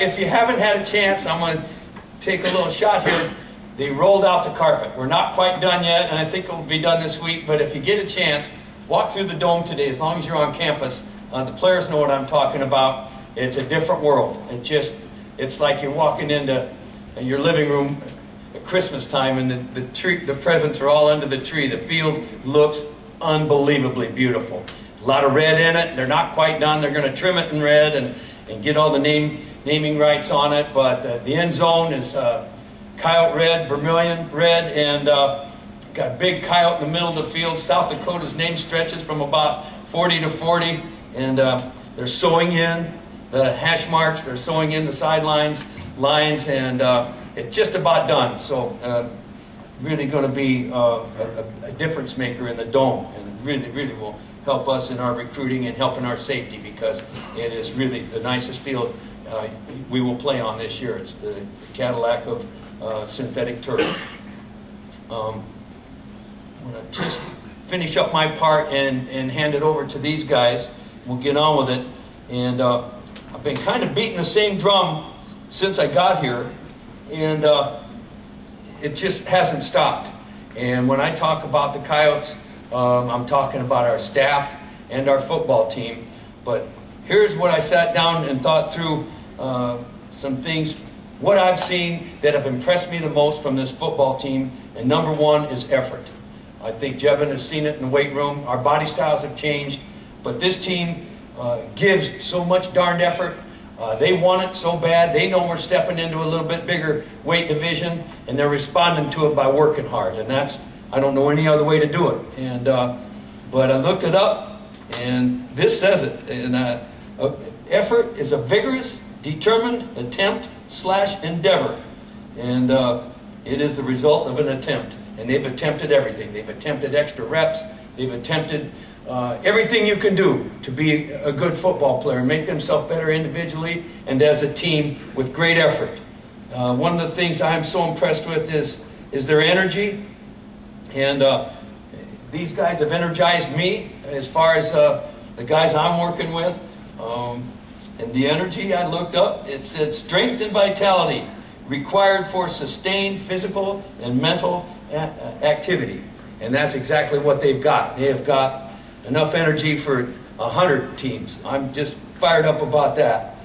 if you haven't had a chance, I'm going to take a little shot here. They rolled out the carpet. We're not quite done yet, and I think it will be done this week. But if you get a chance, walk through the dome today. As long as you're on campus, the players know what I'm talking about. It's a different world. It's like you're walking into your living room at Christmas time, and the presents are all under the tree. The field looks unbelievably beautiful. A lot of red in it. They're not quite done. They're going to trim it in red and get all the naming rights on it. But the end zone is coyote red, vermilion red, and got a big coyote in the middle of the field. South Dakota's name stretches from about 40 to 40, and they're sewing in the hash marks. They're sewing in the sidelines, lines, and it's just about done. So really going to be a difference maker in the dome, and really will help us in our recruiting and helping our safety, because it is really the nicest field we will play on this year. It's the Cadillac of synthetic turf. I'm going to just finish up my part and hand it over to these guys. We'll get on with it. And I've been kind of beating the same drum since I got here, and it just hasn't stopped. And when I talk about the Coyotes, I'm talking about our staff and our football team. But here's what I sat down and thought through some things, what I've seen that have impressed me the most from this football team. And number one is effort. I think Jevin has seen it in the weight room. Our body styles have changed, but this team gives so much darned effort. They want it so bad. They know we're stepping into a little bit bigger weight division, and they're responding to it by working hard. And I don't know any other way to do it. And but I looked it up, and this says it. And effort is a vigorous, determined attempt/endeavor, and it is the result of an attempt. And they've attempted everything. They've attempted extra reps. They've attempted everything you can do to be a good football player, make themselves better individually and as a team with great effort. One of the things I'm so impressed with is their energy. And these guys have energized me as far as the guys I'm working with. And the energy, I looked up, it said strength and vitality required for sustained physical and mental activity. And that's exactly what they've got. They have got enough energy for 100 teams. I'm just fired up about that.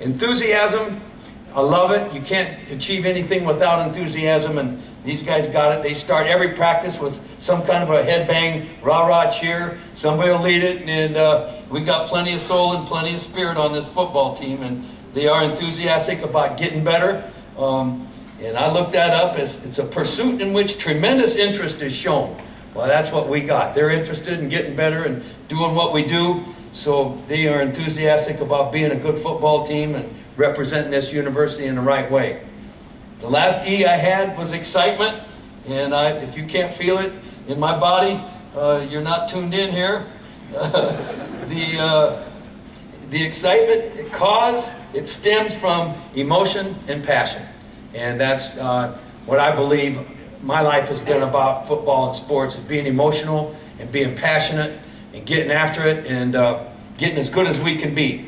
Enthusiasm, I love it. You can't achieve anything without enthusiasm, and these guys got it. They start every practice with some kind of a headbang, rah-rah cheer. Somebody will lead it, and we got plenty of soul and plenty of spirit on this football team, and they are enthusiastic about getting better. And I looked that up as it's a pursuit in which tremendous interest is shown. Well, that's what we got. They're interested in getting better and doing what we do, so they are enthusiastic about being a good football team and representing this university in the right way. The last E I had was excitement, and if you can't feel it in my body, you're not tuned in here. The excitement, it stems from emotion and passion. And that's what I believe my life has been about football and sports, is being emotional and being passionate and getting after it and getting as good as we can be.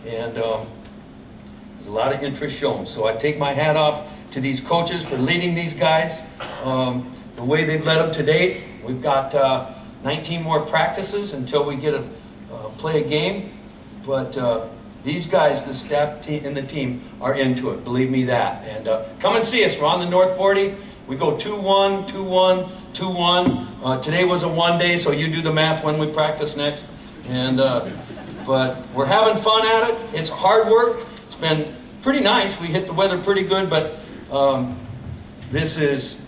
And there's a lot of interest shown. So I take my hat off to these coaches for leading these guys the way they've led them to date. We've got 19 more practices until we get to play a game. But these guys, the staff and the team, are into it. Believe me that. And come and see us. We're on the North 40. We go 2-1, 2-1, 2-1. Today was a 1 day, so you do the math when we practice next. And but we're having fun at it. It's hard work. It's been pretty nice. We hit the weather pretty good, but this is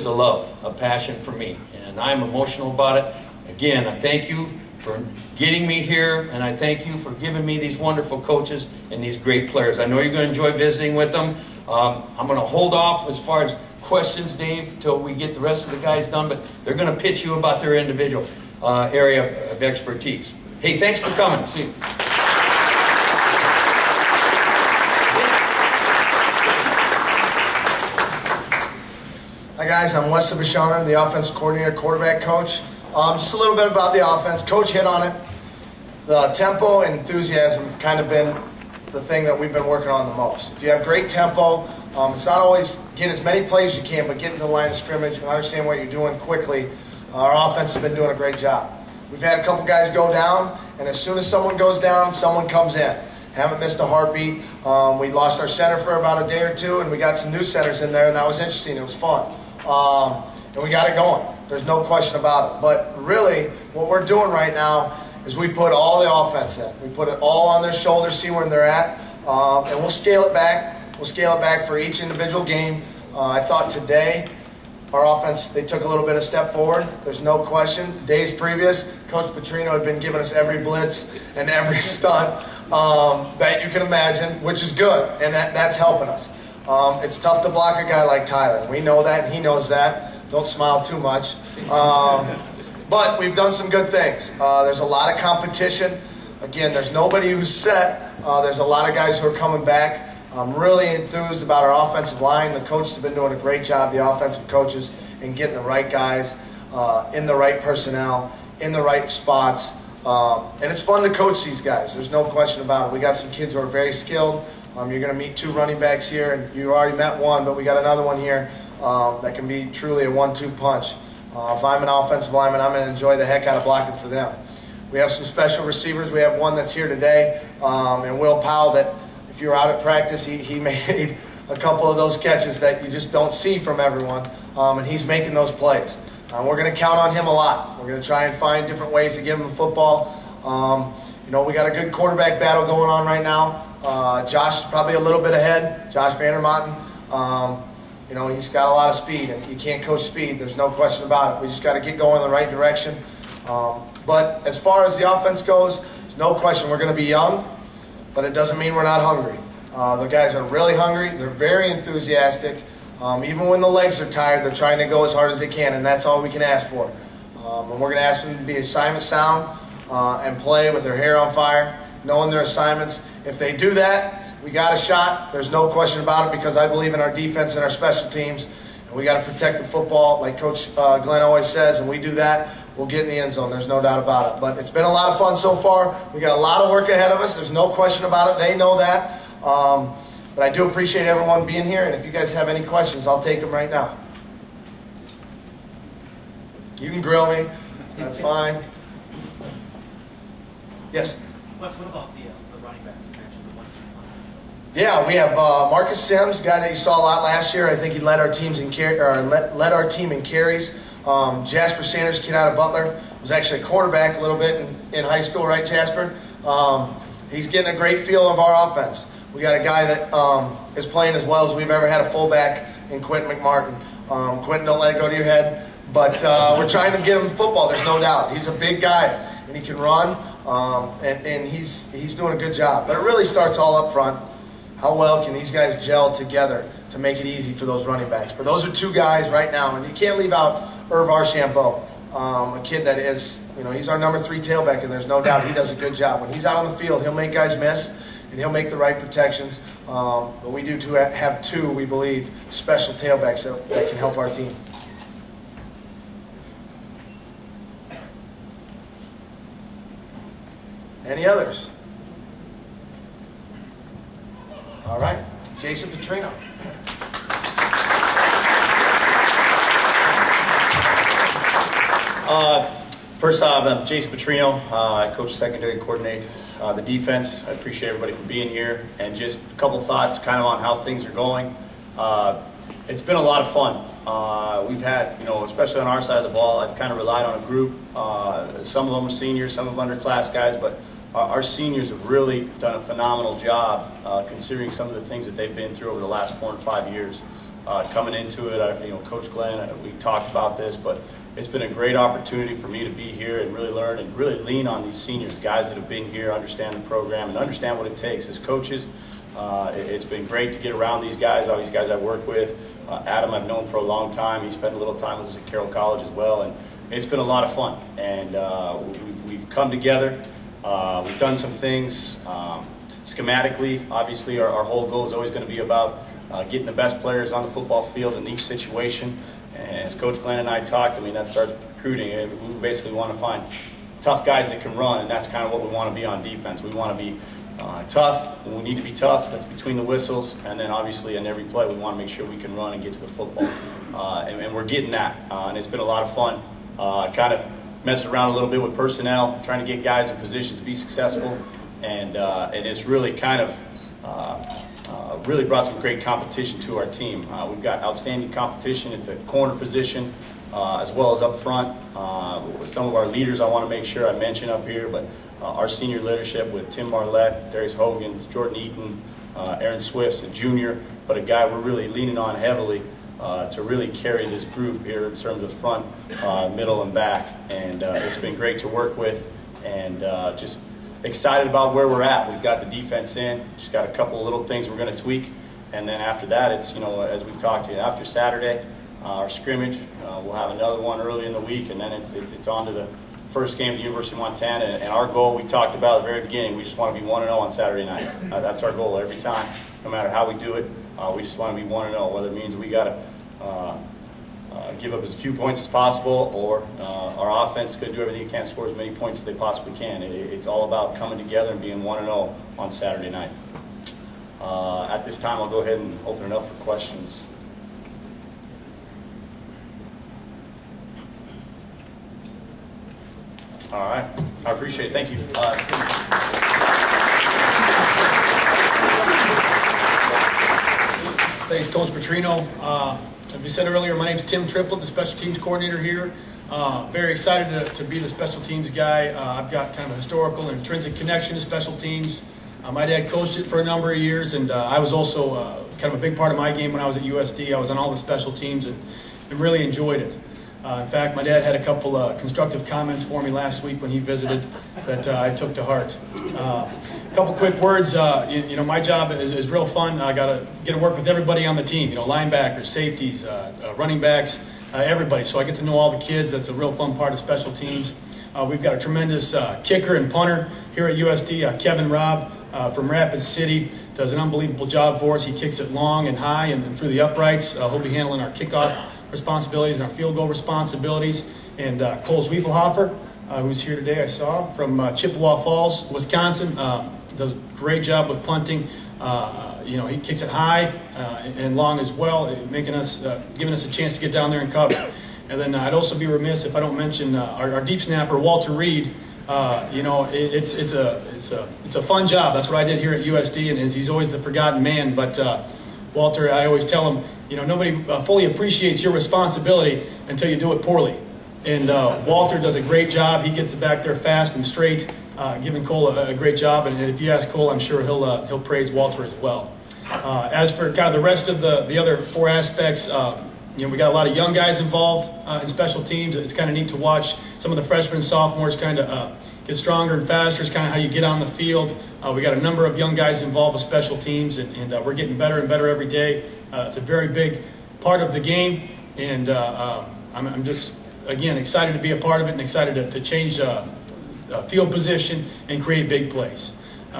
a love, a passion for me, and I'm emotional about it. Again, I thank you for getting me here, and I thank you for giving me these wonderful coaches and these great players. I know you're going to enjoy visiting with them. I'm going to hold off as far as questions, Dave, till we get the rest of the guys done, but they're going to pitch you about their individual area of expertise. Hey, thanks for coming. See you. Hi guys, I'm Wesley Bashana, the offensive coordinator, quarterback coach. Just a little bit about the offense. Coach hit on it. The tempo and enthusiasm have kind of been the thing that we've been working on the most. If you have great tempo, it's not always get as many plays as you can, but get into the line of scrimmage and understand what you're doing quickly. Our offense has been doing a great job. We've had a couple guys go down, and as soon as someone goes down, someone comes in. Haven't missed a heartbeat. We lost our center for about a day or two, and we got some new centers in there, and that was interesting. It was fun. And we got it going. There's no question about it. But really, what we're doing right now is we put all the offense in. We put it all on their shoulders, see where they're at, and we'll scale it back. We'll scale it back for each individual game. I thought today our offense, they took a little bit of step forward. There's no question. Days previous, Coach Petrino had been giving us every blitz and every stunt that you can imagine, which is good, and that's helping us. It's tough to block a guy like Tyler. We know that, and he knows that. Don't smile too much. But we've done some good things. There's a lot of competition. Again, there's nobody who's set. There's a lot of guys who are coming back. I'm really enthused about our offensive line. The coaches have been doing a great job, the offensive coaches, in getting the right guys, in the right personnel, in the right spots. And it's fun to coach these guys. There's no question about it. We got some kids who are very skilled. You're going to meet 2 running backs here, and you already met one, but we got another one here that can be truly a 1-2 punch. If I'm an offensive lineman, I'm going to enjoy the heck out of blocking for them. We have some special receivers. We have one that's here today, and Will Powell, that if you were out at practice, he made a couple of those catches that you just don't see from everyone, and he's making those plays. We're going to count on him a lot. We're going to try and find different ways to give him the football. You know, we got a good quarterback battle going on right now. Josh is probably a little bit ahead, Josh Vandermotten. You know, he's got a lot of speed, and you can't coach speed. There's no question about it. We just got to get going in the right direction. But as far as the offense goes, there's no question we're going to be young, but it doesn't mean we're not hungry. The guys are really hungry. They're very enthusiastic. Even when the legs are tired, they're trying to go as hard as they can, and that's all we can ask for. And we're going to ask them to be assignment sound and play with their hair on fire, knowing their assignments. If they do that, we got a shot. There's no question about it, because I believe in our defense and our special teams, and we got to protect the football, like Coach Glenn always says, and we do that. We'll get in the end zone. There's no doubt about it. But it's been a lot of fun so far. We got a lot of work ahead of us. There's no question about it. They know that. But I do appreciate everyone being here, and if you guys have any questions, I'll take them right now. You can grill me. That's fine. Yes? Wes, what about the running backs? Yeah, we have Marcus Sims, guy that you saw a lot last year. I think he led our teams in led our team in carries. Jasper Sanders, kid out of Butler, was actually a quarterback a little bit in high school, right, Jasper? He's getting a great feel of our offense. We got a guy that is playing as well as we've ever had a fullback in Quentin McMartin. Quentin, don't let it go to your head. But we're trying to get him football, there's no doubt. He's a big guy, and he can run, and he's doing a good job. But it really starts all up front. How well can these guys gel together to make it easy for those running backs? But those are 2 guys right now, and you can't leave out Irv Archambault, a kid that is, you know, he's our number 3 tailback, and there's no doubt he does a good job. When he's out on the field, he'll make guys miss, and he'll make the right protections. But we do have 2, we believe, special tailbacks that can help our team. Any others? All right, Jason Petrino. First off, I'm Jason Petrino. I coach secondary, coordinate the defense. I appreciate everybody for being here, and just a couple thoughts kind of on how things are going. It's been a lot of fun. We've had, you know, especially on our side of the ball, I've kind of relied on a group. Some of them are seniors, some of them underclass guys, but our seniors have really done a phenomenal job considering some of the things that they've been through over the last 4 and 5 years. Coming into it, you know, Coach Glenn, we talked about this, but it's been a great opportunity for me to be here and really learn and really lean on these seniors, guys that have been here, understand the program, and understand what it takes as coaches. It's been great to get around these guys, all these guys I work with. Adam I've known for a long time. He spent a little time with us at Carroll College as well, and it's been a lot of fun. And we've come together. We've done some things schematically. Obviously, our whole goal is always going to be about getting the best players on the football field in each situation. And as Coach Glenn and I talked, I mean, that starts recruiting. We basically want to find tough guys that can run, and that's kind of what we want to be on defense. We want to be tough when we need to be tough. That's between the whistles. And then obviously in every play we want to make sure we can run and get to the football. And we're getting that. And it's been a lot of fun. Kind of messed around a little bit with personnel, trying to get guys in positions to be successful. And it's really kind of really brought some great competition to our team. We've got outstanding competition at the corner position as well as up front. Some of our leaders I want to make sure I mention up here, but our senior leadership with Tim Marlette, Darius Hogan, Jordan Eaton, Aaron Swift's a junior, but a guy we're really leaning on heavily to really carry this group here in terms of front, middle, and back. And it's been great to work with, and just excited about where we're at. We've got the defense in, just got a couple of little things we're going to tweak, and then after that, it's, you know, as we've talked to you, after Saturday, our scrimmage, we'll have another one early in the week, and then it's on to the first game at the University of Montana. And our goal, we talked about at the very beginning, we just want to be 1-0 on Saturday night. That's our goal every time, no matter how we do it. We just want to be 1-0, whether it means we got to give up as few points as possible, or our offense could do everything it can, score as many points as they possibly can. It's all about coming together and being 1-0 on Saturday night. At this time, I'll go ahead and open it up for questions. All right, I appreciate it. Thank you. Thanks, Coach Petrino. As we said earlier, my name is Tim Triplett, the special teams coordinator here. Very excited to be the special teams guy. I've got kind of a historical and intrinsic connection to special teams. My dad coached it for a number of years, and I was also kind of a big part of my game when I was at USD. I was on all the special teams and really enjoyed it. In fact, my dad had a couple constructive comments for me last week when he visited that I took to heart. A couple quick words. You know, my job is real fun. I got to get to work with everybody on the team. You know, linebackers, safeties, running backs, everybody. So I get to know all the kids. That's a real fun part of special teams. We've got a tremendous kicker and punter here at USD, Kevin Robb from Rapid City. Does an unbelievable job for us. He kicks it long and high and through the uprights. He'll be handling our kickoff responsibilities and our field goal responsibilities. And Cole Zwiefelhofer, who's here today, I saw, from Chippewa Falls, Wisconsin, does a great job with punting. You know, he kicks it high and long as well, making us, giving us a chance to get down there and cover. And then I'd also be remiss if I don't mention our deep snapper, Walter Reed. You know, it's a fun job. That's what I did here at USD, and he's always the forgotten man. But Walter, I always tell him, you know, nobody fully appreciates your responsibility until you do it poorly. And Walter does a great job. He gets it back there fast and straight, giving Cole a great job. And if you ask Cole, I'm sure he'll praise Walter as well. As for kind of the rest of the other four aspects, you know, we got a lot of young guys involved in special teams. It's kind of neat to watch some of the freshmen and sophomores kind of get stronger and faster. It's kind of how you get on the field. We got a number of young guys involved with special teams, and we're getting better and better every day. It's a very big part of the game, and I'm just, again, excited to be a part of it and excited to change field position and create big plays.